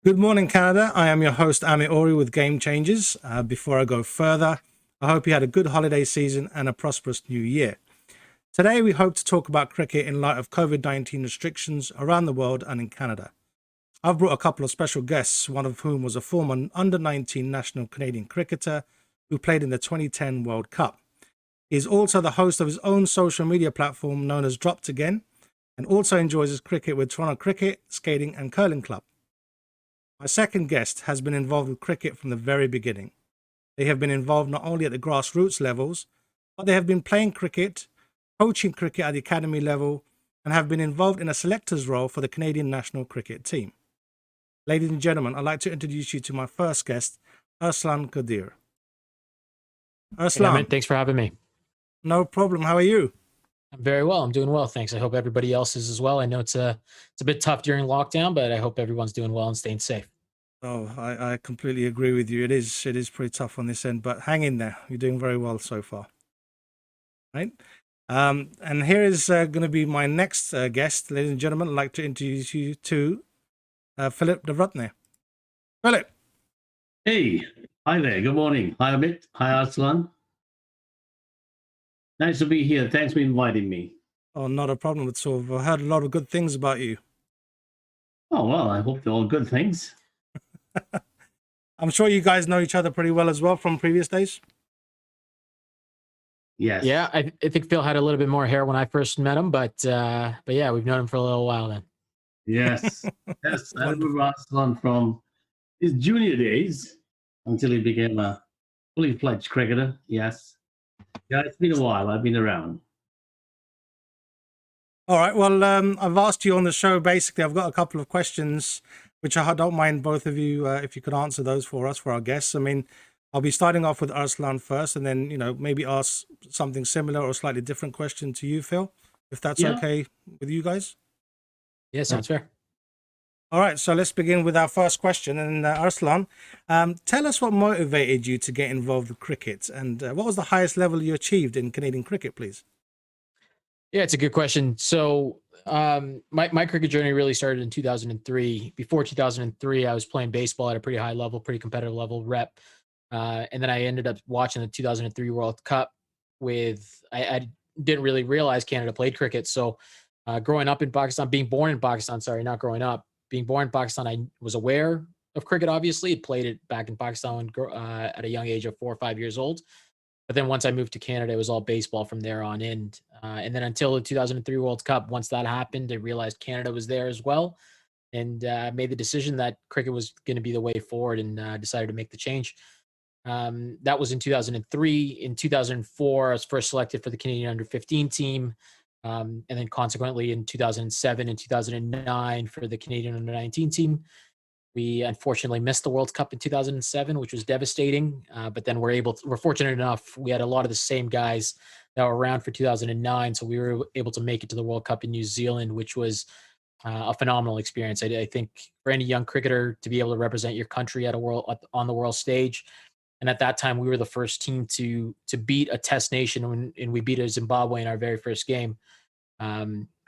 Good morning, Canada. I am your host, Amit Ori with Game Changers. Before I go further, I hope you had a good holiday season and a prosperous new year. Today, we hope to talk about cricket in light of COVID-19 restrictions around the world and in Canada. I've brought a couple of special guests, one of whom was a former under-19 national Canadian cricketer who played in the 2010 World Cup. He is also the host of his own social media platform known as Dropped Again, and also enjoys his cricket with Toronto Cricket, Skating and Curling Club. My second guest has been involved with cricket from the very beginning. They have been involved not only at the grassroots levels, but they have been playing cricket, coaching cricket at the academy level, and have been involved in a selector's role for the Canadian national cricket team. Ladies and gentlemen, I'd like to introduce you to my first guest, Arsalan Qadir. Hey, thanks for having me. No problem. How are you? I'm very well. I'm doing well, thanks. I hope everybody else is as well. I know it's a bit tough during lockdown, but I hope everyone's doing well and staying safe. Oh, I completely agree with you. It is pretty tough on this end, but hang in there. You're doing very well so far. Right? And here is going to be my next guest, ladies and gentlemen. I'd like to introduce you to Philip Navaratne. Philip. Hey, hi there. Good morning. Hi, Amit. Hi, Arsalan. Nice to be here. Thanks for inviting me. Oh, not a problem at all. I've heard a lot of good things about you. Oh, well, I hope they're all good things. I'm sure you guys know each other pretty well as well from previous days. Yes. Yeah, I think Phil had a little bit more hair when I first met him, but yeah, we've known him for a little while then. Yes. Yes. I remember Arsalan from his junior days until he became a fully fledged cricketer. Yes. Yeah, it's been a while. I've been around. All right. Well, I've asked you on the show. Basically, I've got a couple of questions, which I don't mind both of you if you could answer those for us, for our guests. I mean, I'll be starting off with Arsalan first, and then maybe ask something similar or slightly different question to you, Phil, if that's okay with you guys. Yeah, sounds fair. All right, so let's begin with our first question. And Arsalan, tell us what motivated you to get involved with cricket, and what was the highest level you achieved in Canadian cricket, please? Yeah, it's a good question. So my cricket journey really started in 2003. Before 2003, I was playing baseball at a pretty high level, pretty competitive level, rep. And then I ended up watching the 2003 World Cup I didn't really realize Canada played cricket. So growing up in Pakistan, being born in Pakistan, sorry, not growing up, being born in Pakistan, I was aware of cricket, obviously. Played it back in Pakistan at a young age of 4 or 5 years old. But then once I moved to Canada, it was all baseball from there on in. And then until the 2003 World Cup, once that happened, I realized Canada was there as well, and made the decision that cricket was going to be the way forward, and decided to make the change. That was in 2003. In 2004, I was first selected for the Canadian under-15 team, and then consequently in 2007 and 2009 for the Canadian under-19 team. We unfortunately missed the World Cup in 2007, which was devastating. But then we're fortunate enough. We had a lot of the same guys that were around for 2009, so we were able to make it to the World Cup in New Zealand, which was a phenomenal experience. I think for any young cricketer to be able to represent your country on the world stage, and at that time we were the first team to beat a test nation, and we beat Zimbabwe in our very first game.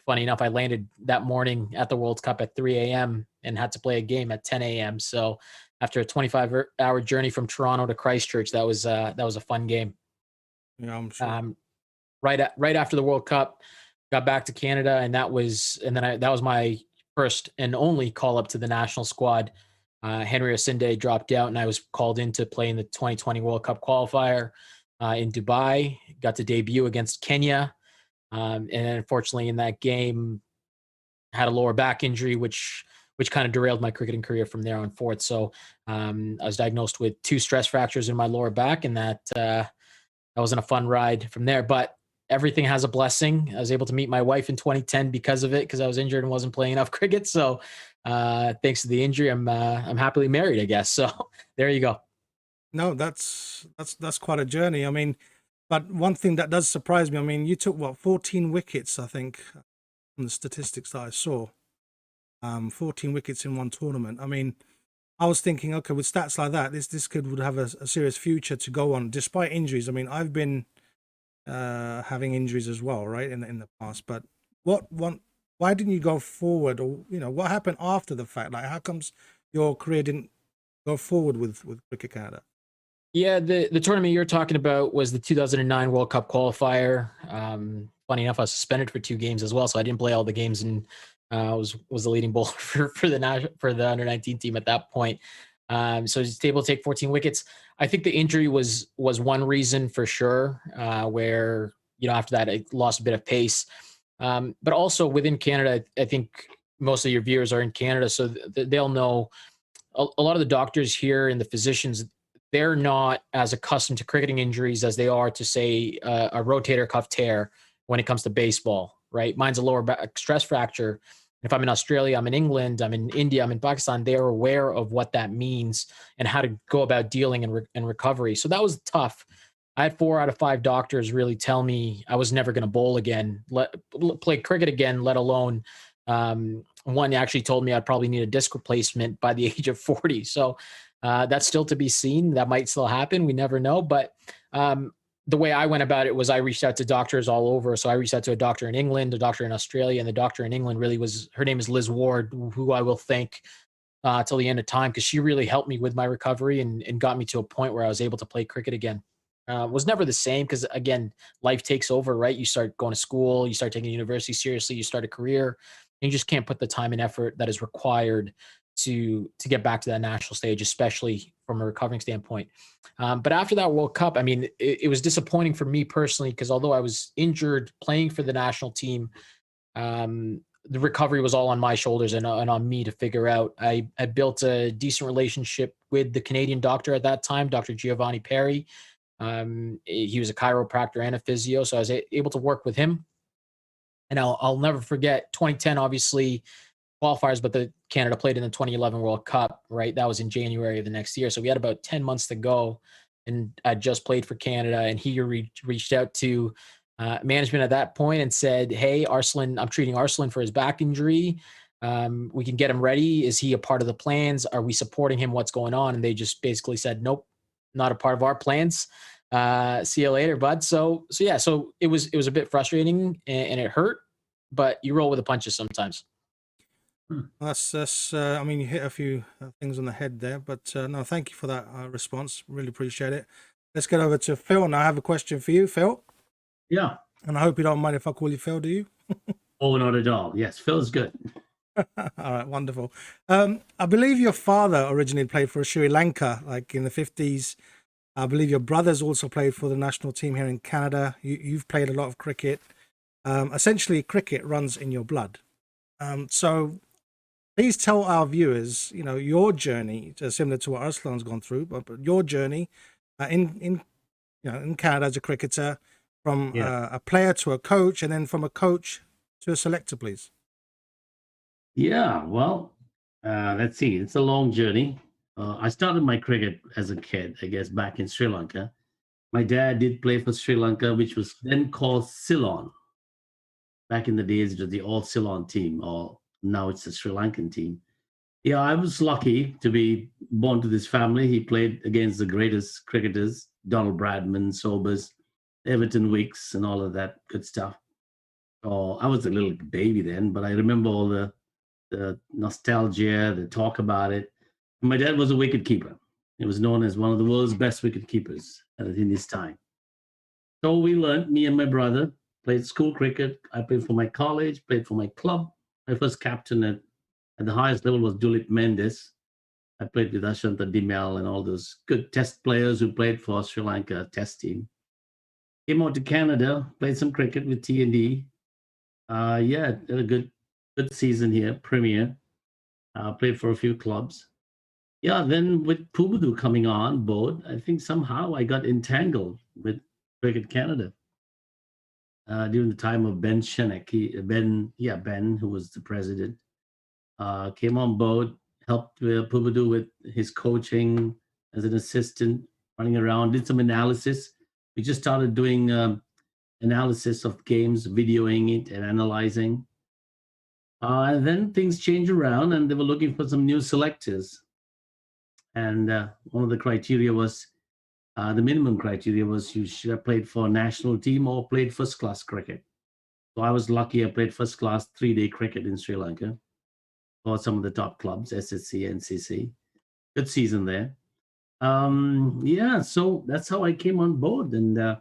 Funny enough, I landed that morning at the World Cup at 3 a.m. and had to play a game at 10 a.m. So after a 25-hour journey from Toronto to Christchurch, that was a fun game. Yeah, I'm sure. Right after the World Cup, got back to Canada, and that was my first and only call up to the national squad. Henry Osinde dropped out, and I was called in to play in the 2020 World Cup qualifier in Dubai. Got to debut against Kenya. And unfortunately, in that game, had a lower back injury, which kind of derailed my cricketing career from there on forth. So I was diagnosed with 2 stress fractures in my lower back, and that wasn't a fun ride from there. But everything has a blessing. I was able to meet my wife in 2010 because of it, because I was injured and wasn't playing enough cricket. So thanks to the injury, I'm happily married, I guess. So there you go. No, that's quite a journey. I mean, but one thing that does surprise me, I mean, you took 14 wickets, I think, from the statistics that I saw. 14 wickets in one tournament. I mean, I was thinking, okay, with stats like that, this would have a serious future to go on, despite injuries. I mean, I've been having injuries as well, right, in the past. But why didn't you go forward, or what happened after the fact? Like, how comes your career didn't go forward with Cricket Canada? Yeah, the tournament you're talking about was the 2009 World Cup qualifier. Funny enough, I was suspended for 2 games as well, so I didn't play all the games, and was the leading bowler for the under 19 team at that point. So I was able to take 14 wickets. I think the injury was one reason for sure, where after that I lost a bit of pace. But also within Canada, I think most of your viewers are in Canada, so they'll know a lot of the doctors here and the physicians, they're not as accustomed to cricketing injuries as they are to, say, a rotator cuff tear when it comes to baseball, right? Mine's a lower back stress fracture. If I'm in Australia, I'm in England, I'm in India, I'm in Pakistan, they're aware of what that means and how to go about dealing and recovery. So that was tough. I had 4 out of 5 doctors really tell me I was never going to bowl again, play cricket again, let alone one actually told me I'd probably need a disc replacement by the age of 40. So that's still to be seen. That might still happen. We never know. But the way I went about it was I reached out to doctors all over. So I reached out to a doctor in England, a doctor in Australia, and the doctor in England really her name is Liz Ward, who I will thank till the end of time, because she really helped me with my recovery and got me to a point where I was able to play cricket again. Was never the same because, again, life takes over, right? You start going to school, you start taking university seriously, you start a career, and you just can't put the time and effort that is required to get back to that national stage, especially from a recovering standpoint. But after that World Cup, I mean, it was disappointing for me personally because although I was injured playing for the national team, the recovery was all on my shoulders and on me to figure out. I built a decent relationship with the Canadian doctor at that time, Dr. Giovanni Perry. He was a chiropractor and a physio, so I was able to work with him. And I'll never forget 2010, obviously qualifiers, but the Canada played in the 2011 World Cup, right? That was in January of the next year. So we had about 10 months to go, and I just played for Canada. And he reached out to management at that point and said, "Hey, Arsalan, I'm treating Arsalan for his back injury. We can get him ready. Is he a part of the plans? Are we supporting him? What's going on?" And they just basically said, "Nope, not a part of our plans. See you later, bud." So yeah, so it was a bit frustrating and it hurt, but you roll with the punches sometimes. That's I mean, you hit a few things on the head there, but no, thank you for that response. Really appreciate it. Let's get over to Phil. Now I have a question for you, Phil. Yeah. And I hope you don't mind if I call you Phil, do you? Oh, not at all. Yes, Phil's good. All right, wonderful. I believe your father originally played for Sri Lanka, like in the 50s. I believe your brothers also played for the national team here in Canada. You've played a lot of cricket. Essentially, cricket runs in your blood. So please tell our viewers, your journey, similar to what Arsalan's gone through, but your journey in Canada as a cricketer, from a player to a coach, and then from a coach to a selector, please. Yeah, well, let's see. It's a long journey. I started my cricket as a kid, I guess, back in Sri Lanka. My dad did play for Sri Lanka, which was then called Ceylon. Back in the days, it was the All Ceylon team, or now it's the Sri Lankan team. Yeah, I was lucky to be born to this family. He played against the greatest cricketers, Donald Bradman, Sobers, Everton Weeks, and all of that good stuff. Oh, I was a little baby then, but I remember all the nostalgia, the talk about it. My dad was a wicket keeper. He was known as one of the world's best wicket keepers in his time. So we learned, me and my brother, played school cricket. I played for my college, played for my club. My first captain at the highest level was Dulip Mendes. I played with Ashanta Dimel and all those good test players who played for Sri Lanka test team. Came out to Canada, played some cricket with T&D. Yeah, had a good season here, Premier. Played for a few clubs. Yeah, then with Pubudu coming on board, I think somehow I got entangled with Cricket Canada during the time of Ben Shenek. Ben, who was the president, came on board, helped Pubudu with his coaching as an assistant, running around, did some analysis. We just started doing analysis of games, videoing it and analyzing. And then things changed around and they were looking for some new selectors. And one of the criteria was, the minimum criteria was you should have played for a national team or played first class cricket. So I was lucky I played first class 3-day cricket in Sri Lanka. for some of the top clubs, SSC, NCC. Good season there. Yeah, so that's how I came on board. And I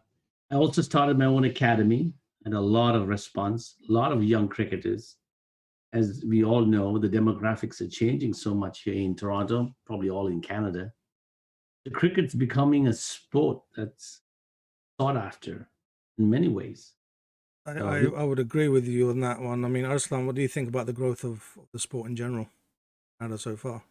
also started my own academy and a lot of response, a lot of young cricketers. As we all know, the demographics are changing so much here in Toronto, probably all in Canada. The cricket's becoming a sport that's sought after in many ways. I would agree with you on that one. I mean, Arslan, what do you think about the growth of the sport in general, Canada, so far?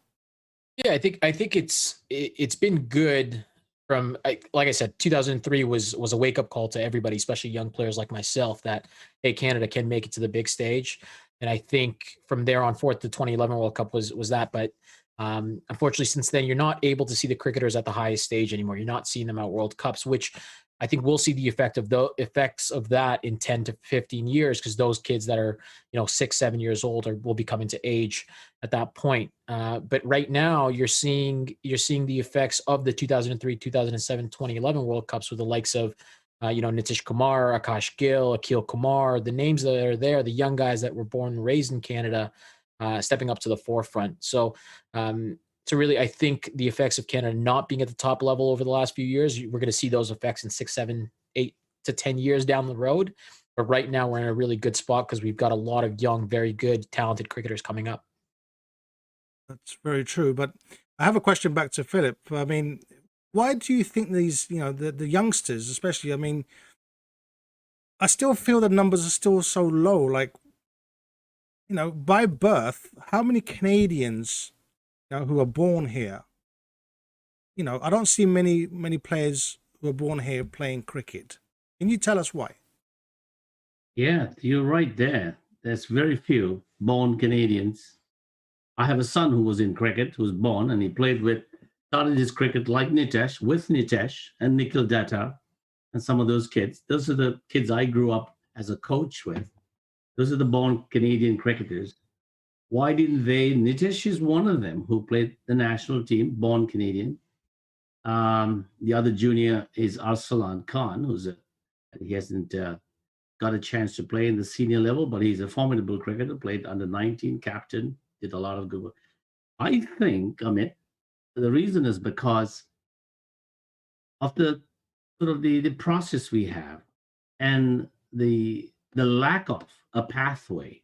Yeah, I think it's been good from like I said, 2003 was a wake up call to everybody, especially young players like myself, that hey, Canada can make it to the big stage. And I think from there on forth, the 2011 World Cup was that. But unfortunately, since then, you're not able to see the cricketers at the highest stage anymore. You're not seeing them at World Cups, which I think we'll see the effects of that in 10 to 15 years, because those kids that are 6, 7 years old will be coming to age at that point. But right now, you're seeing the effects of the 2003, 2007, 2011 World Cups with the likes of Nitish Kumar, Akash Gill, Akil Kumar, the names that are there, the young guys that were born and raised in Canada, stepping up to the forefront. So really, I think the effects of Canada not being at the top level over the last few years, we're going to see those effects in 6, 7, 8 to 10 years down the road. But right now, we're in a really good spot because we've got a lot of young, very good, talented cricketers coming up. That's very true. But I have a question back to Philip. I mean, why do you think these, the youngsters, especially, I mean, I still feel the numbers are still so low. Like, by birth, how many Canadians, who are born here? I don't see many players who are born here playing cricket. Can you tell us why? Yeah, you're right there. There's very few born Canadians. I have a son who was in cricket, who was born, and he started his cricket like Nitesh, with Nitesh and Nikhil Datta and some of those kids. Those are the kids I grew up as a coach with. Those are the born Canadian cricketers. Why didn't they? Nitesh is one of them who played the national team, born Canadian. The other junior is Arsalan Khan, he hasn't got a chance to play in the senior level, but he's a formidable cricketer, played under 19, captain, did a lot of good work. I think, Amit, the reason is because of the sort of the process we have and the lack of a pathway.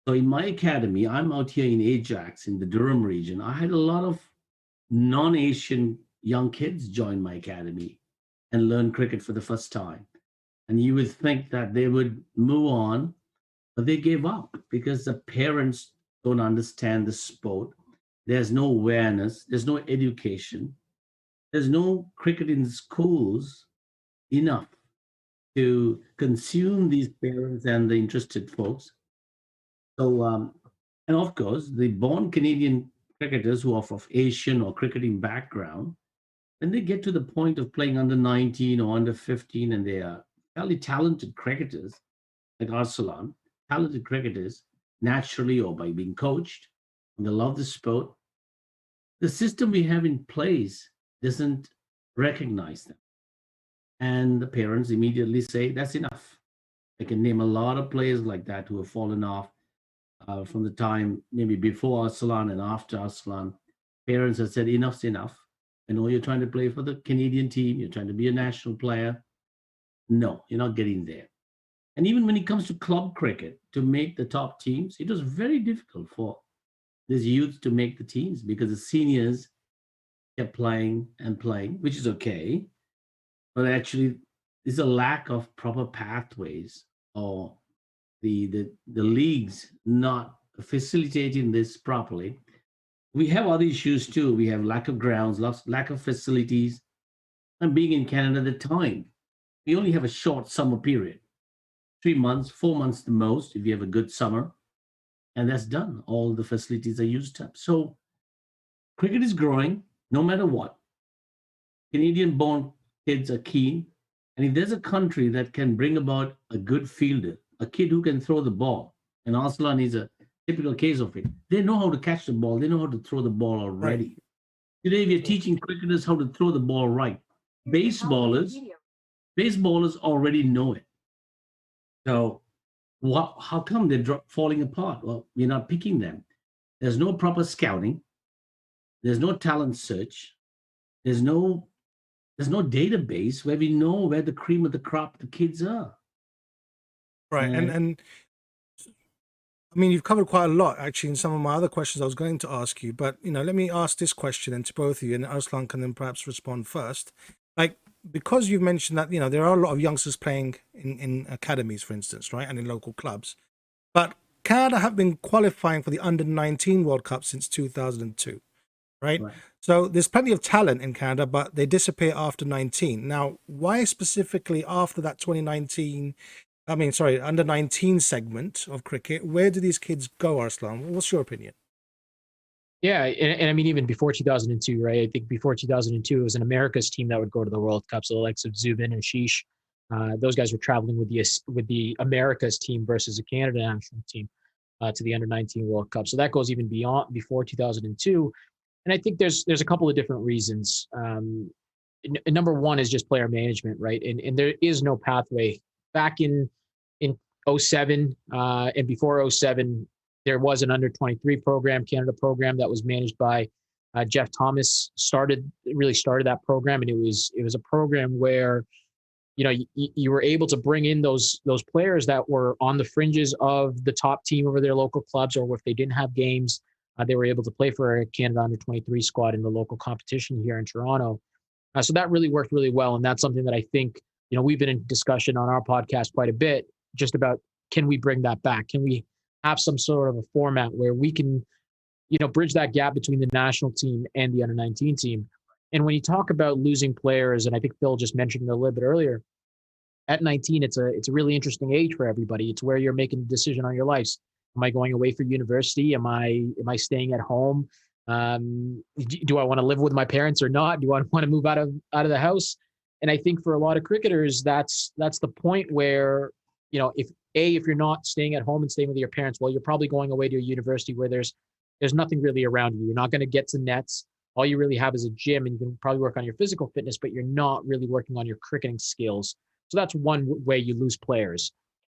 So in my academy, I'm out here in Ajax in the Durham region. I had a lot of non-Asian young kids join my academy and learn cricket for the first time. And you would think that they would move on, but they gave up because the parents don't understand the sport. There's no awareness, there's no education, there's no cricket in schools enough to consume these parents and the interested folks. So, and of course, the born Canadian cricketers who are of Asian or cricketing background, when they get to the point of playing under 19 or under 15, and they are fairly talented cricketers, like Arsalan, talented cricketers, naturally or by being coached, and they love the sport, the system we have in place doesn't recognize them. And the parents immediately say, that's enough. I can name a lot of players like that who have fallen off from the time maybe before Arsalan and after Arsalan. Parents have said, enough's enough. I know you're trying to play for the Canadian team, you're trying to be a national player. No, you're not getting there. And even when it comes to club cricket, to make the top teams, it was very difficult for these youths to make the teams because the seniors kept playing and playing, which is okay. But actually, there's a lack of proper pathways or the leagues not facilitating this properly. We have other issues too. We have lack of grounds, lack of facilities. And being in Canada at the time, we only have a short summer period, 3 months, 4 months the most, if you have a good summer. And that's done. All the facilities are used up. So cricket is growing no matter what. Canadian born kids are keen. And if there's a country that can bring about a good fielder, a kid who can throw the ball, and Arslan is a typical case of it, they know how to catch the ball, they know how to throw the ball already. Right. Today, we are teaching cricketers how to throw the ball right. Baseballers already know it. So How come they're falling apart? Well, we're not picking them. There's no proper scouting. There's no talent search. There's no database where we know where the cream of the crop the kids are. Right. And I mean, you've covered quite a lot actually in some of my other questions I was going to ask you, but let me ask this question then to both of you, and Arsalan can then perhaps respond first. Like, because you've mentioned that there are a lot of youngsters playing in academies, for instance, right, and in local clubs, but Canada have been qualifying for the under-19 World Cup since 2002, right? Right. So there's plenty of talent in Canada, but they disappear after 19. Now, why specifically after that 2019? I mean, sorry, under 19 segment of cricket, where do these kids go, Arslan? What's your opinion? Yeah, and I mean even before 2002, right? I think before 2002, it was an America's team that would go to the World Cup. So the likes of Zubin and Sheesh, those guys were traveling with the America's team versus the Canada national team to the under-19 World Cup. So that goes even before 2002. And I think there's a couple of different reasons. Number one is just player management, right? And there is no pathway. Back in 07 and before 07, there was an under 23 program, Canada program, that was managed by Jeff Thomas. Really started that program, and it was a program where you were able to bring in those players that were on the fringes of the top team over their local clubs, or if they didn't have games, they were able to play for a Canada under 23 squad in the local competition here in Toronto. So that really worked really well, and that's something that I think we've been in discussion on our podcast quite a bit, just about, can we bring that back? Can we have some sort of a format where we can bridge that gap between the national team and the under 19 team? And when you talk about losing players, and I think Phil just mentioned it a little bit earlier, at 19, it's a really interesting age for everybody. It's where you're making a decision on your life. Am I going away for university? Am I staying at home? Do I want to live with my parents or not? Do I want to move out of the house? And I think for a lot of cricketers, that's the point where, if you're not staying at home and staying with your parents, well, you're probably going away to a university where there's nothing really around you. You're not going to get to nets. All you really have is a gym, and you can probably work on your physical fitness, but you're not really working on your cricketing skills. So that's one way you lose players.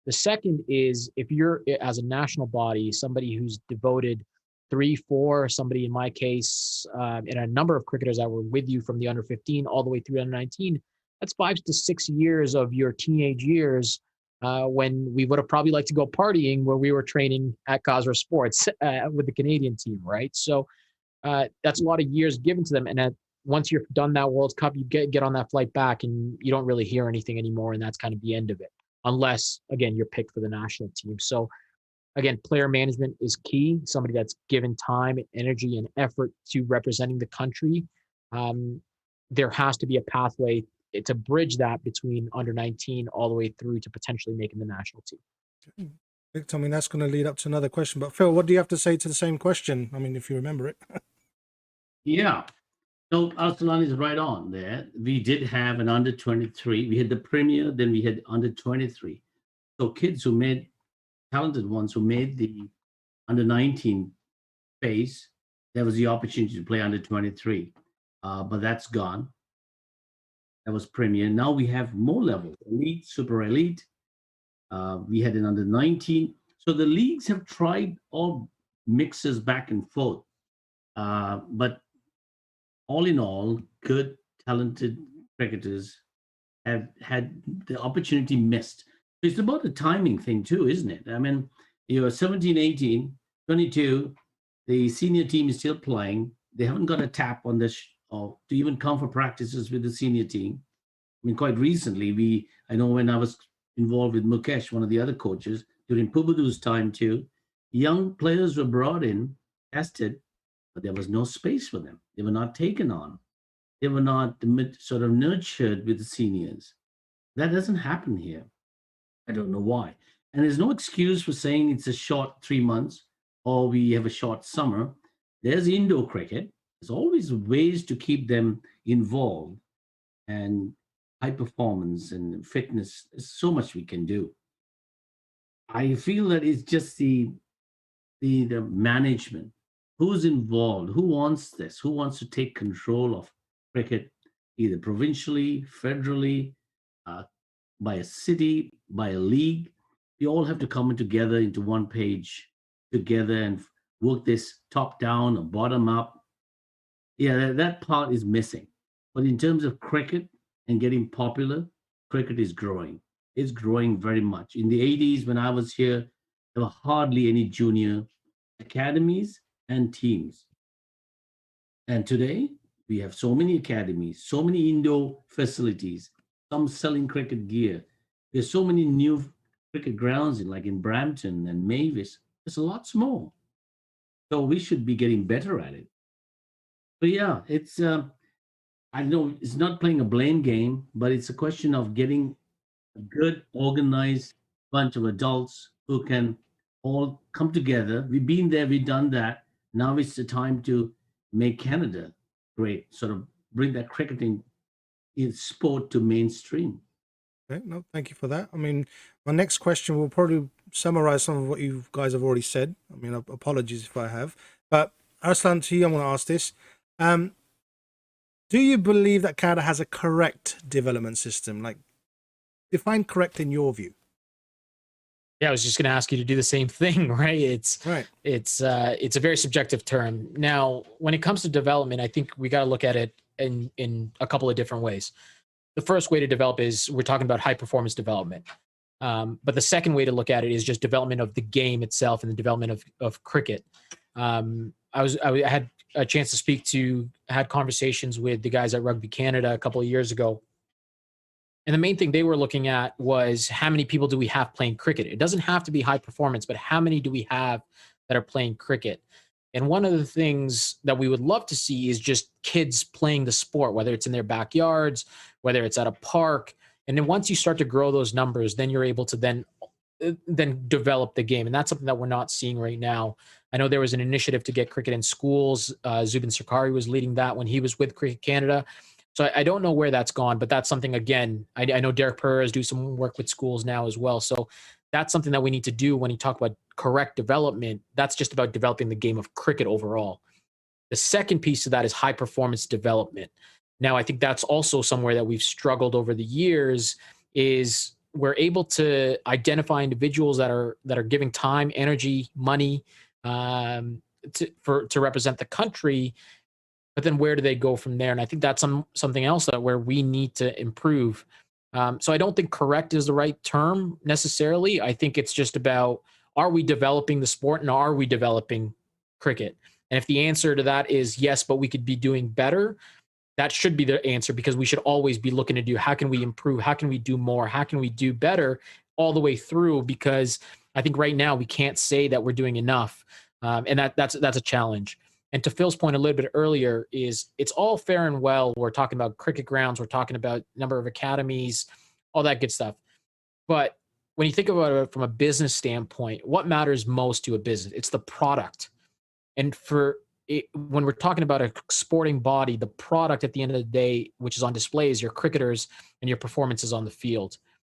The second is, if you're, as a national body, somebody who's devoted 3, 4, somebody in my case, and a number of cricketers that were with you from the under 15 all the way through under 19, that's 5 to 6 years of your teenage years, when we would have probably liked to go partying, where we were training at Gazra Sports with the Canadian team, right? So that's a lot of years given to them. And once you're done that World Cup, you get on that flight back, and you don't really hear anything anymore, and that's kind of the end of it, unless, again, you're picked for the national team. So again, player management is key. Somebody that's given time, energy, and effort to representing the country. There has to be a pathway to bridge that between under 19 all the way through to potentially making the national team. I mean, that's going to lead up to another question. But Phil, what do you have to say to the same question? I mean, if you remember it. Yeah. So Arsalan is right on there. We did have an under 23. We had the premier, then we had under 23. So kids talented ones who made the under 19 phase, there was the opportunity to play under 23. But that's gone. That was premier. Now we have more levels: elite, super elite. We had an under 19. So the leagues have tried all mixes back and forth. But all in all, good, talented cricketers have had the opportunity missed. It's about the timing thing too, isn't it? I mean, you're 17, 18, 22, the senior team is still playing. They haven't got a tap on this or to even come for practices with the senior team. I mean, quite recently, I know when I was involved with Mukesh, one of the other coaches, during Pubadu's time too, young players were brought in, tested, but there was no space for them. They were not taken on. They were not sort of nurtured with the seniors. That doesn't happen here. I don't know why. And there's no excuse for saying it's a short 3 months or we have a short summer. There's indoor cricket. There's always ways to keep them involved, and high performance and fitness. There's so much we can do. I feel that it's just the management. Who's involved? Who wants this? Who wants to take control of cricket, either provincially, federally, by a city, by a league? we all have to come in together into one page together and work this top down or bottom up. Yeah, that part is missing. But in terms of cricket and getting popular, cricket is growing. It's growing very much. In the 80s, when I was here, there were hardly any junior academies and teams. And today, we have so many academies, so many indoor facilities, some selling cricket gear. There's so many new cricket grounds like in Brampton and Mavis. There's lots more. So we should be getting better at it. But yeah, it's I know it's not playing a blame game, but it's a question of getting a good, organized bunch of adults who can all come together. We've been there, we've done that. Now it's the time to make Canada great, sort of bring that cricketing in sport to mainstream. Okay, no, thank you for that. I mean, my next question will probably summarize some of what you guys have already said. I mean, apologies if I have. But Arslan, to you, I'm going to ask this. Do you believe that Canada has a correct development system? Like, define correct in your view. Yeah, I was just going to ask you to do the same thing, right? Right. It's a very subjective term. Now, when it comes to development, I think we got to look at it in a couple of different ways. The first way to develop is we're talking about high performance development. But the second way to look at it is just development of the game itself and the development of cricket. I had a chance to had conversations with the guys at Rugby Canada a couple of years ago. And the main thing they were looking at was how many people do we have playing cricket? It doesn't have to be high performance, but how many do we have that are playing cricket? And one of the things that we would love to see is just kids playing the sport, whether it's in their backyards, whether it's at a park. And then once you start to grow those numbers, then you're able to then develop the game. And that's something that we're not seeing right now. I know there was an initiative to get cricket in schools. Zubin Sarkari was leading that when he was with Cricket Canada. So I don't know where that's gone, but that's something, again, I know Derek Perez do some work with schools now as well. So that's something that we need to do when you talk about correct development. That's just about developing the game of cricket overall. The second piece of that is high performance development. Now, I think that's also somewhere that we've struggled over the years is we're able to identify individuals that are giving time, energy, money to represent the country. But then where do they go from there? And I think that's something else that where we need to improve. So I don't think correct is the right term necessarily. I think it's just about, are we developing the sport and are we developing cricket? And if the answer to that is yes, but we could be doing better, that should be the answer, because we should always be looking to do, how can we improve? How can we do more? How can we do better all the way through? Because I think right now we can't say that we're doing enough. And that's a challenge. And to Phil's point a little bit earlier is it's all fair and well. We're talking about cricket grounds. We're talking about number of academies, all that good stuff. But when you think about it from a business standpoint, what matters most to a business? It's the product. And when we're talking about a sporting body, the product at the end of the day, which is on display, is your cricketers and your performances on the field.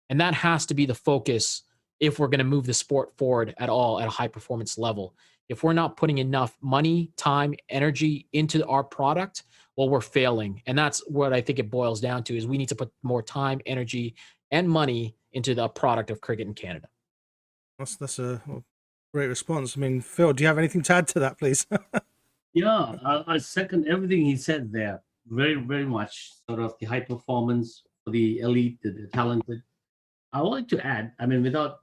And that has to be the focus if we're going to move the sport forward at all at a high performance level. If we're not putting enough money, time, energy into our product, well, we're failing. And that's what I think it boils down to, is we need to put more time, energy, and money into the product of cricket in Canada. That's a great response. I mean, Phil, do you have anything to add to that, please? Yeah, I second everything he said there. Very, very much sort of the high performance for the elite, the talented. I would like to add, I mean, without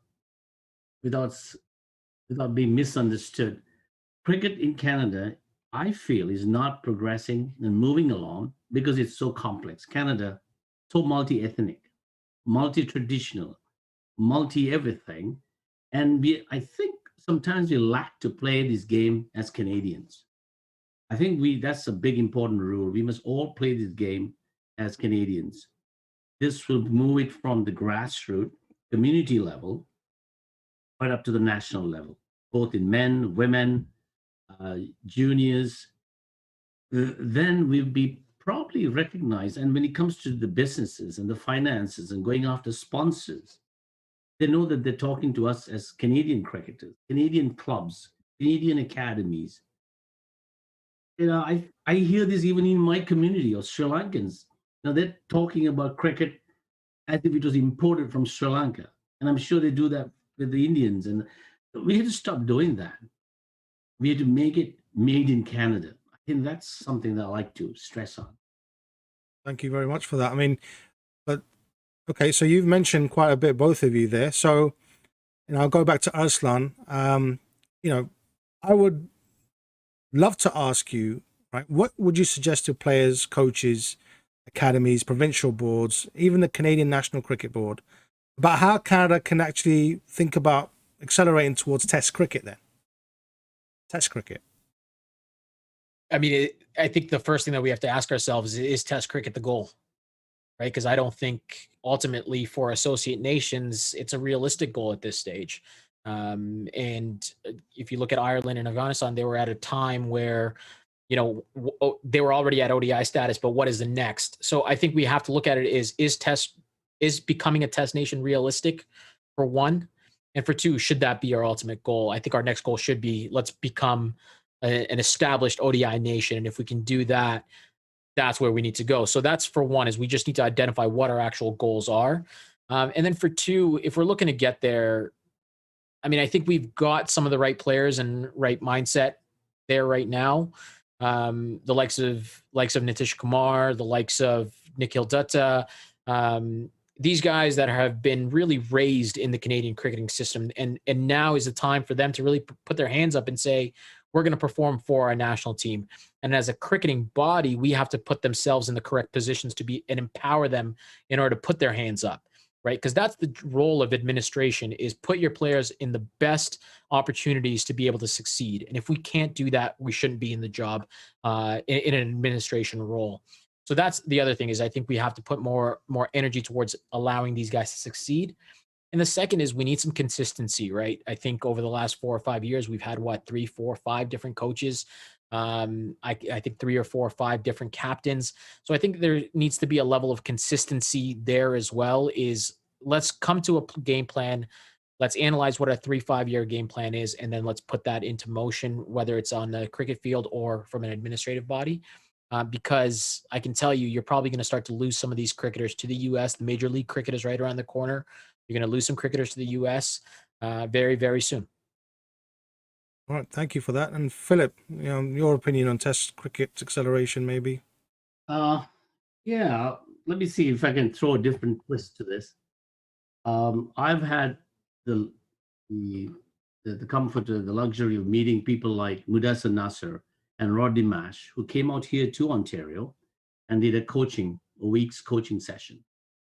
being misunderstood, cricket in Canada, I feel, is not progressing and moving along because it's so complex. Canada, so multi-ethnic, multi-traditional, multi-everything. And I think sometimes we lack to play this game as Canadians. I think that's a big important rule. We must all play this game as Canadians. This will move it from the grassroots community level right up to the national level, both in men, women, juniors. Then we'll be probably recognized. And when it comes to the businesses and the finances and going after sponsors, they know that they're talking to us as Canadian cricketers, Canadian clubs, Canadian academies. You know, I hear this even in my community of Sri Lankans. Now they're talking about cricket as if it was imported from Sri Lanka. And I'm sure they do that with the Indians, and we had to stop doing that. We had to make it made in Canada. I think that's something that I like to stress on. Thank you very much for that. I mean, but okay, so you've mentioned quite a bit, both of you there. So, I'll go back to Arslan. I would love to ask you, right, what would you suggest to players, coaches, academies, provincial boards, even the Canadian National Cricket Board, about how Canada can actually think about accelerating towards Test cricket then? Test cricket. I mean, I think the first thing that we have to ask ourselves is Test cricket the goal, right? Because I don't think ultimately for associate nations, it's a realistic goal at this stage. And if you look at Ireland and Afghanistan, they were at a time where, they were already at ODI status, but what is the next? So I think we have to look at it is becoming a test nation realistic, for one? And for two, should that be our ultimate goal? I think our next goal should be, let's become an established ODI nation. And if we can do that, that's where we need to go. So that's for one, is we just need to identify what our actual goals are. And then for two, if we're looking to get there, I mean, I think we've got some of the right players and right mindset there right now. The likes of Nitish Kumar, the likes of Nikhil Dutta, these guys that have been really raised in the Canadian cricketing system. And now is the time for them to really put their hands up and say, we're going to perform for our national team. And as a cricketing body, we have to put themselves in the correct positions to be and empower them in order to put their hands up, right? Because that's the role of administration, is put your players in the best opportunities to be able to succeed. And if we can't do that, we shouldn't be in the job in an administration role. So that's the other thing, is I think we have to put more energy towards allowing these guys to succeed. And the second is we need some consistency, right? I think over the last 4 or 5 years, we've had 3, 4, 5 different coaches. I think 3 or 4 or 5 different captains. So I think there needs to be a level of consistency there as well. Is let's come to a game plan. Let's analyze what a 3-5 year game plan is, and then let's put that into motion, whether it's on the cricket field or from an administrative body. Because I can tell you, you're probably going to start to lose some of these cricketers to the U.S. The Major League Cricket is right around the corner. You're going to lose some cricketers to the U.S. Very, very soon. All right, thank you for that. And Philip, your opinion on Test cricket acceleration, maybe? Yeah, let me see if I can throw a different twist to this. I've had the comfort, the luxury of meeting people like Mudassar Nasser and Rodney Mash, who came out here to Ontario and did a week's coaching session.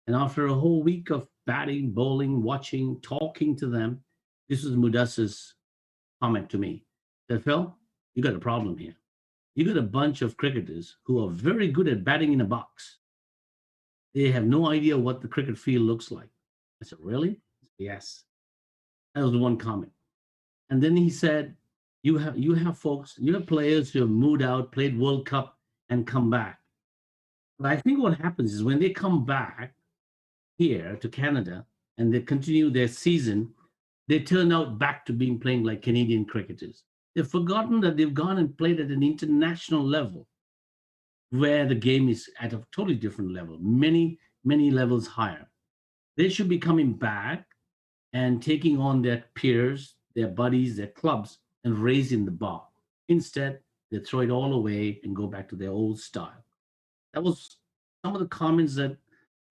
And after a whole week of batting, bowling, watching, talking to them, this was Mudassar's comment to me. That, Phil, you got a problem here. You got a bunch of cricketers who are very good at batting in a box. They have no idea what the cricket field looks like. I said, really? Yes. That was the one comment. And then he said, you have folks, you have players who have moved out, played World Cup, and come back. But I think what happens is when they come back here to Canada and they continue their season, they turn out back to playing like Canadian cricketers. They've forgotten that they've gone and played at an international level where the game is at a totally different level, many, many levels higher. They should be coming back and taking on their peers, their buddies, their clubs, and raising the bar. Instead, they throw it all away and go back to their old style. That was some of the comments that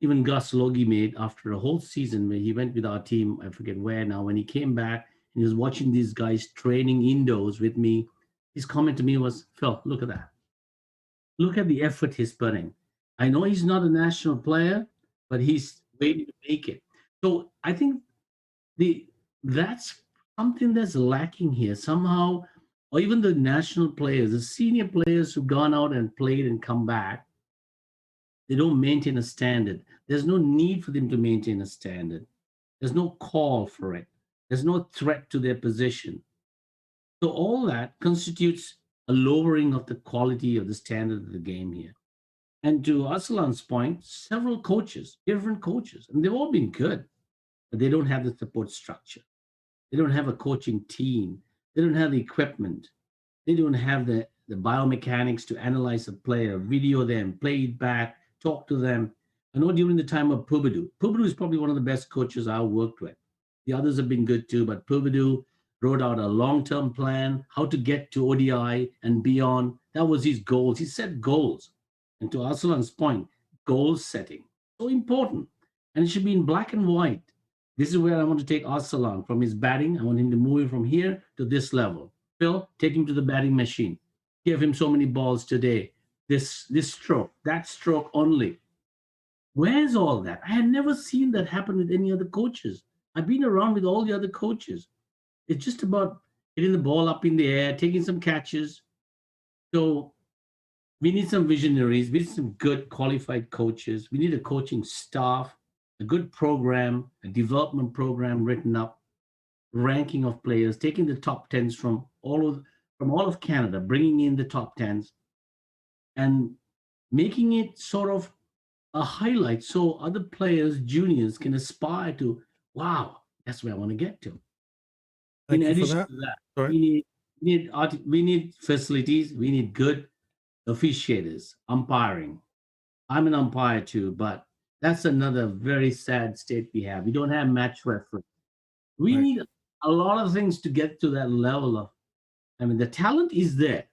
even Gus Logie made after a whole season where he went with our team, I forget where now, when he came back and he was watching these guys training indoors with me. His comment to me was, Phil, look at that. Look at the effort he's putting. I know he's not a national player, but he's waiting to make it. So I think that's something that's lacking here somehow, or even the national players, the senior players who've gone out and played and come back, they don't maintain a standard. There's no need for them to maintain a standard. There's no call for it. There's no threat to their position. So all that constitutes a lowering of the quality of the standard of the game here. And to Arsalan's point, several coaches, different coaches, and they've all been good, but they don't have the support structure. They don't have a coaching team. They don't have the equipment. They don't have the biomechanics to analyze a player, video them, play it back, talk to them. I know during the time of Pubudu is probably one of the best coaches I worked with. The others have been good too, but Puvadu wrote out a long-term plan, how to get to ODI and beyond. That was his goals. He set goals. And to Arsalan's point, goal setting, so important. And it should be in black and white. This is where I want to take Arsalan from his batting. I want him to move him from here to this level. Phil, take him to the batting machine. Give him so many balls today. This stroke, that stroke only. Where's all that? I had never seen that happen with any other coaches. I've been around with all the other coaches. It's just about getting the ball up in the air, taking some catches. So we need some visionaries. We need some good qualified coaches. We need a coaching staff, a good program, a development program written up, ranking of players, taking the top tens from all of Canada, bringing in the top tens, and making it sort of a highlight so other players, juniors, can aspire to, wow, that's where I want to get to. Thank In you for addition that. to that, Sorry. we need facilities, we need good officiators, umpiring. I'm an umpire too, but that's another very sad state we have. We don't have match referee. We Right. need a lot of things to get to that level of, I mean, the talent is there.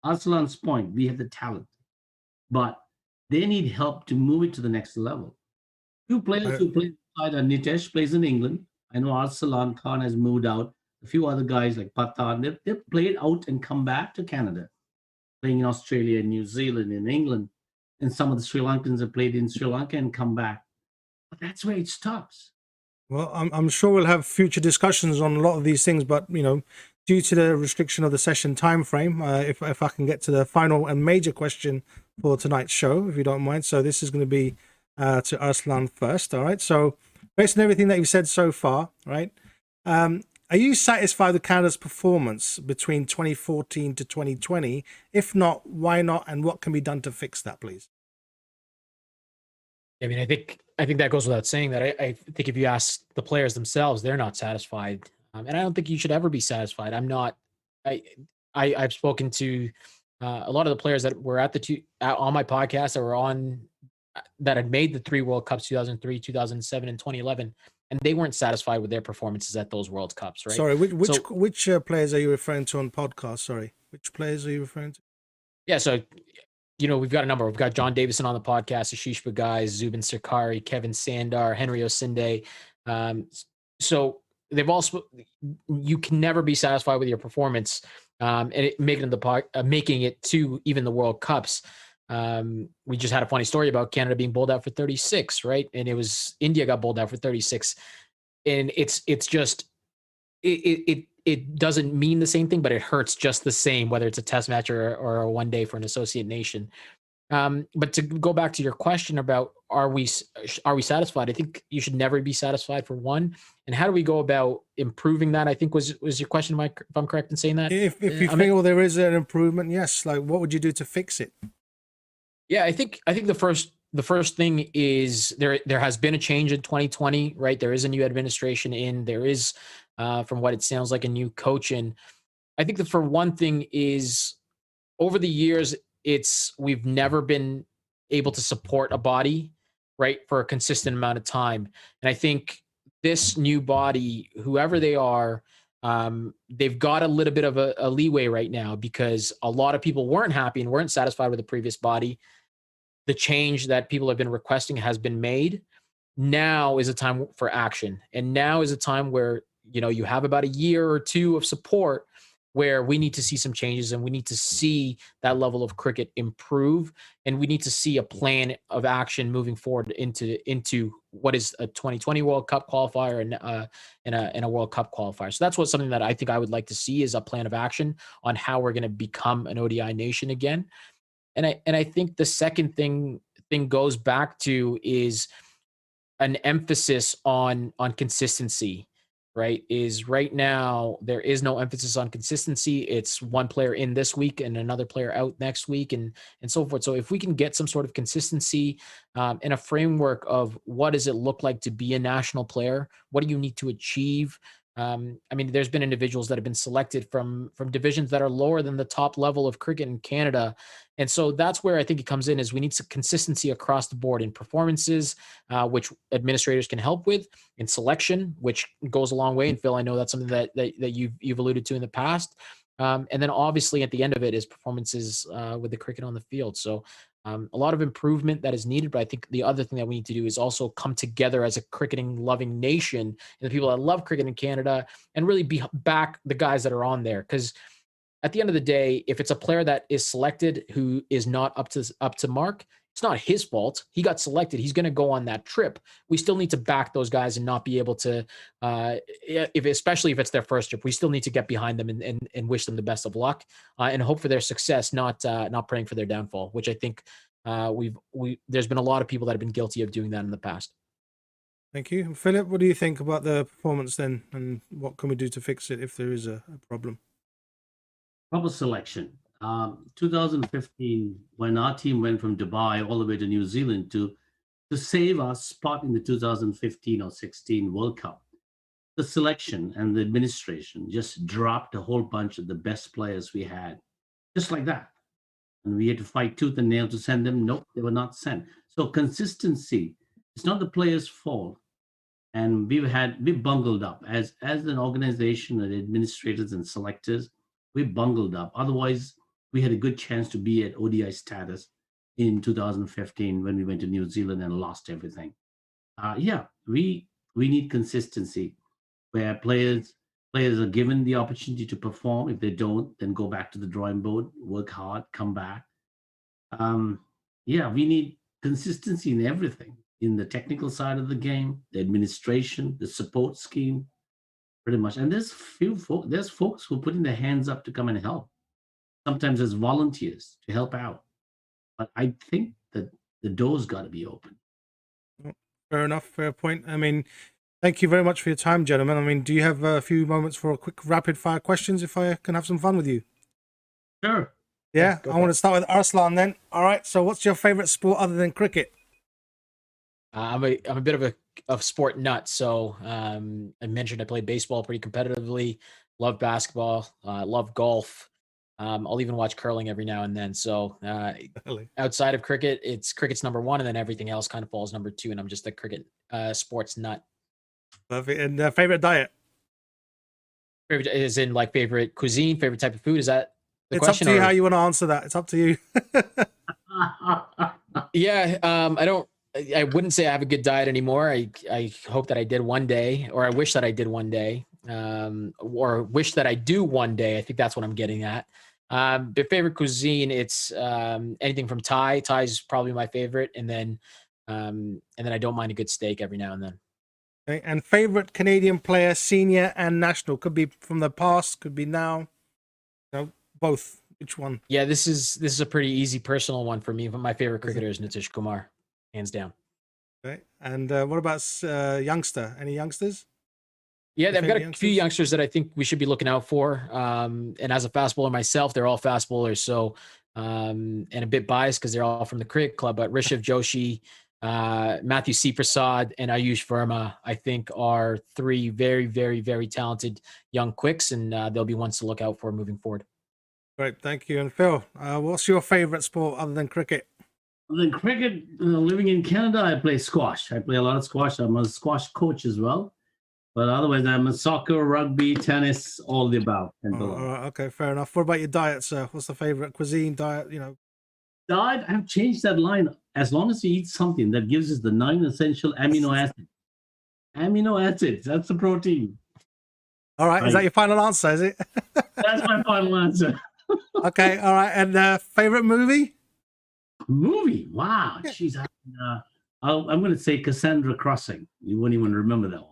Arsalan's point, we have the talent, but they need help to move it to the next level. Two players who play inside are Nitesh plays in England. I know Arsalan Khan has moved out. A few other guys like Patan, they've played out and come back to Canada, playing in Australia, New Zealand, and England. And some of the Sri Lankans have played in Sri Lanka and come back. But that's where it stops. Well, I'm sure we'll have future discussions on a lot of these things, but due to the restriction of the session time frame, if I can get to the final and major question for tonight's show, if you don't mind. So this is going to be to Arsalan first. All right. So based on everything that you've said so far, right? Are you satisfied with Canada's performance between 2014 to 2020? If not, why not? And what can be done to fix that, please? I mean, I think that goes without saying that I think if you ask the players themselves, they're not satisfied, and I don't think you should ever be satisfied. I'm not. I've spoken to a lot of the players that were at on my podcast that were on that had made the 3 World Cups, 2003, 2007, and 2011, and they weren't satisfied with their performances at those World Cups. Right? Sorry, which players are you referring to on podcast? Sorry, which players are you referring to? Yeah, so we've got a number. We've got John Davison on the podcast, Ashish Bagai, Zubin Sirkari, Kevin Sandar, Henry Osinde. So they've also, you can never be satisfied with your performance, and making it to even the World Cups. We just had a funny story about Canada being bowled out for 36, right? And it was India got bowled out for 36, and it's just it doesn't mean the same thing, but it hurts just the same, whether it's a test match or a one day for an associate nation. But to go back to your question about are we satisfied? I think you should never be satisfied, for one. And how do we go about improving that? I think was your question, Mike, if I'm correct in saying that. If you feel there is an improvement, yes. Like, what would you do to fix it? Yeah, I think the first thing is there has been a change in 2020, right? There is a new administration in. There is, from what it sounds like, a new coach in. I think that for one thing is, over the years, we've never been able to support a body, right, for a consistent amount of time. And I think this new body, whoever they are, they've got a little bit of a leeway right now, because a lot of people weren't happy and weren't satisfied with the previous body. The change that people have been requesting has been made. Now is a time for action. And now is a time where, you have about a year or two of support, where we need to see some changes, and we need to see that level of cricket improve, and we need to see a plan of action moving forward into what is a 2020 World Cup qualifier and a World Cup qualifier. So that's something that I think I would like to see, is a plan of action on how we're going to become an ODI nation again. And I think the second thing goes back to is an emphasis on consistency. Right? Is right now there is no emphasis on consistency. It's one player in this week and another player out next week, and so forth. So if we can get some sort of consistency, in a framework of what does it look like to be a national player, what do you need to achieve, I mean, there's been individuals that have been selected from divisions that are lower than the top level of cricket in Canada, and so that's where I think it comes in. Is we need some consistency across the board in performances, which administrators can help with, in selection, which goes a long way. And Phil, I know that's something that you've alluded to in the past. And then obviously at the end of it is performances with the cricket on the field. So a lot of improvement that is needed. But I think the other thing that we need to do is also come together as a cricketing loving nation and the people that love cricket in Canada and really back the guys that are on there. Because at the end of the day, if it's a player that is selected who is not up to mark, it's not his fault. He got selected. He's going to go on that trip. We still need to back those guys and not be able to, especially if it's their first trip, we still need to get behind them and wish them the best of luck and hope for their success, not praying for their downfall. Which I think there's been a lot of people that have been guilty of doing that in the past. Thank you. Philip, what do you think about the performance then, and what can we do to fix it if there is a problem? Proper selection. 2015, when our team went from Dubai all the way to New Zealand to save our spot in the 2015 or 16 World Cup, the selection and the administration just dropped a whole bunch of the best players we had, just like that. And we had to fight tooth and nail to send them. Nope, they were not sent. So consistency, it's not the players' fault. And we bungled up as an organization and administrators and selectors. We bungled up. Otherwise, we had a good chance to be at ODI status in 2015 when we went to New Zealand and lost everything. We need consistency where players are given the opportunity to perform. If they don't, then go back to the drawing board, work hard, come back. We need consistency in everything, in the technical side of the game, the administration, the support scheme, pretty much. And there's folks who are putting their hands up to come and help, sometimes as volunteers to help out. But I think that the door's got to be open. Fair enough. Fair point. I mean, thank you very much for your time, gentlemen. I mean, do you have a few moments for a quick rapid fire questions if I can have some fun with you? Sure. Yeah, I want to start with Arsalan then. All right. So what's your favorite sport other than cricket? I'm a bit of a sport nut. So I mentioned I played baseball pretty competitively, love basketball, love golf. I'll even watch curling every now and then. So outside of cricket, cricket's number one, and then everything else kind of falls number two. And I'm just a cricket sports nut. Perfect. And favorite diet? Favorite is in like favorite cuisine, favorite type of food. Is that the it's question? It's up to you how you want to answer that. It's up to you. Yeah, I wouldn't say I have a good diet anymore. I hope that I did one day, or I wish that I did one day, or wish that I do one day. I think that's what I'm getting at. But favorite cuisine, it's anything from Thai. Thai is probably my favorite, and then I don't mind a good steak every now and then. Okay. And favorite Canadian player, senior and national, could be from the past, could be now. No, both. Which one? Yeah, this is a pretty easy personal one for me. But my favorite cricketer is Nitish Kumar, hands down. Okay. And what about youngster? Any youngsters? Yeah, I've got a few youngsters that I think we should be looking out for. And as a fast bowler myself, they're all fast bowlers. So, and a bit biased because they're all from the cricket club, but Rishabh Joshi, Matthew C. Prasad, and Ayush Verma, I think are three very, very, very talented young quicks, and they'll be ones to look out for moving forward. Great, thank you. And Phil, what's your favorite sport other than cricket? Other than cricket, living in Canada, I play squash. I play a lot of squash. I'm a squash coach as well. But otherwise, I'm a soccer, rugby, tennis, all the above. Okay, fair enough. What about your diet, sir? What's the favorite cuisine diet? Diet, I've changed that line. As long as you eat something that gives us the 9 essential amino acids. Amino acids, that's the protein. All right, is that your final answer, is it? That's my final answer. Okay, all right. And favorite movie? Movie? Wow. Jeez, I'm going to say Cassandra Crossing. You wouldn't even remember that one.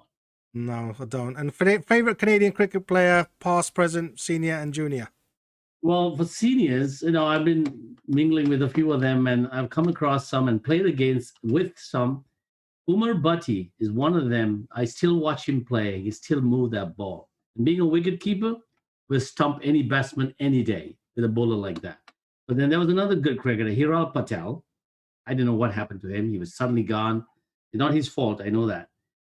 No, I don't. And favorite Canadian cricket player, past, present, senior, and junior? Well, for seniors, I've been mingling with a few of them, and I've come across some and played with some. Umar Bhatti is one of them. I still watch him play. He still moves that ball. And being a wicket keeper, will stump any batsman any day with a bowler like that. But then there was another good cricketer, Hiral Patel. I don't know what happened to him. He was suddenly gone. It's not his fault. I know that.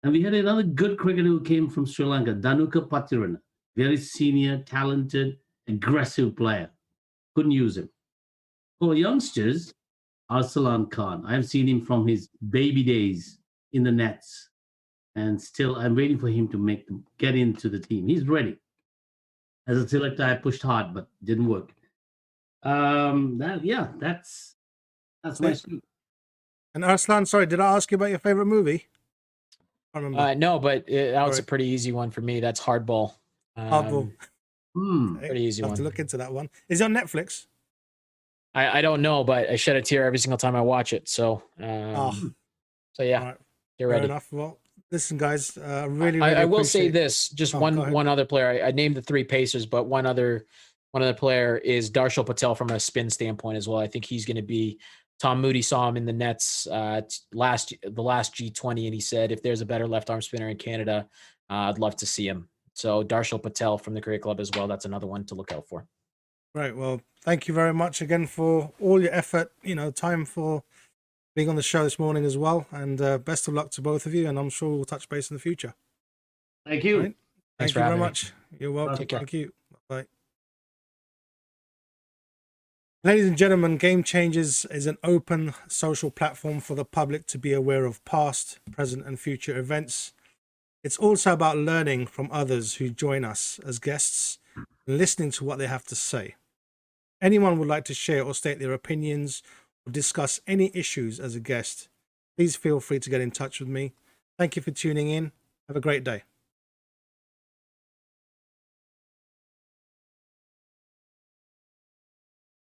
And we had another good cricketer who came from Sri Lanka, Dhanuka Patirana. Very senior, talented, aggressive player. Couldn't use him. For youngsters, Arsalan Khan. I've seen him from his baby days in the nets. And still, I'm waiting for him to get into the team. He's ready. As a selector, I pushed hard, but didn't work. That's my scoop. And Arslan, sorry, did I ask you about your favorite movie? I don't remember. No, but that was a Sorry. pretty easy one for me. That's Hardball. Hardball. Okay. Pretty easy I'll have one. to look into that one. Is it on Netflix? I don't know, but I shed a tear every single time I watch it. So, so yeah, All right. get Fair ready. enough. Well, listen, guys, really I will say appreciate- this: just Oh, go ahead. one other player. I named the three Pacers, but one other player is Darshal Patel from a spin standpoint as well. I think he's going to be. Tom Moody saw him in the Nets the last G20, and he said, if there's a better left arm spinner in Canada, I'd love to see him. So Darshal Patel from the Cricket Club as well. That's another one to look out for. Right. Well, thank you very much again for all your effort. Time for being on the show this morning as well. And best of luck to both of you. And I'm sure we'll touch base in the future. Thank you. Right. Thanks Thank for you very having me. much. You're welcome. Take care. Thank you. Bye. Ladies and gentlemen, Game Changers is an open social platform for the public to be aware of past, present, and future events. It's also about learning from others who join us as guests and listening to what they have to say. Anyone would like to share or state their opinions or discuss any issues as a guest, please feel free to get in touch with me. Thank you for tuning in. Have a great day.